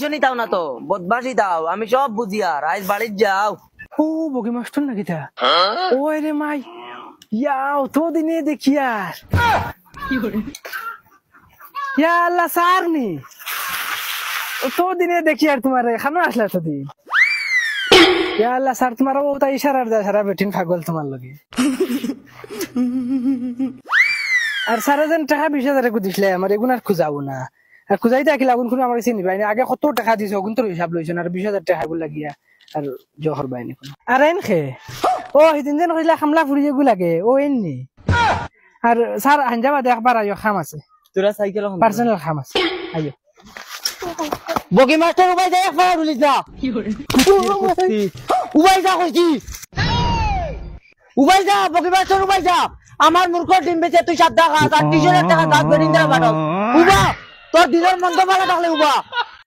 শুনি তাও না তো বদমাশি দাও আমি সব বুঝি আর আজ বাড়ির যাও ও বগি মাস্টার নাকি তা ওই রে মাই ইয়াও তো দিনে দেখি আর ইয়া আল্লাহ সারনি তো দিনে দেখি আর তোমার এখানে আসলে তো দিন ইয়া আল্লাহ স্যার তোমার ও তাই ইশারার দা সারা বেঠিন পাগল তোমার লগে আর সারা যেন টাকা 20,000 কো দিছলে আমার এগুন আর খুঁজাবো না আর খুঁজাইতে কি লাগুন কোন আমার চিনি বাইনি আগে কত টাকা দিছ ওগুন তোর হিসাব লইছ আর 20,000 টাকা গুলো লাগিয়া আর জহর বাইনি কোন আর এন খে ও হিদিন যেন কইলা খামলা ফুরিয়ে গু লাগে ও এননি আর স্যার আঞ্জাবা দেখবার আইও খাম আছে তোরা সাইকেল পার্সোনাল খাম আছে আইও বগি মাস্টার উবাই যা একবার উলিস না উবাই যা কইছি উবাই যা বগি মাস্টার উবাই যা আমার মূর্খ ডিম বেচে তুই 7 টাকা আর 300 টাকা দাঁত বেরিয়ে দেওয়া বাড়ো উবা তোর দিনের মন্দ ভালো থাকলে উবা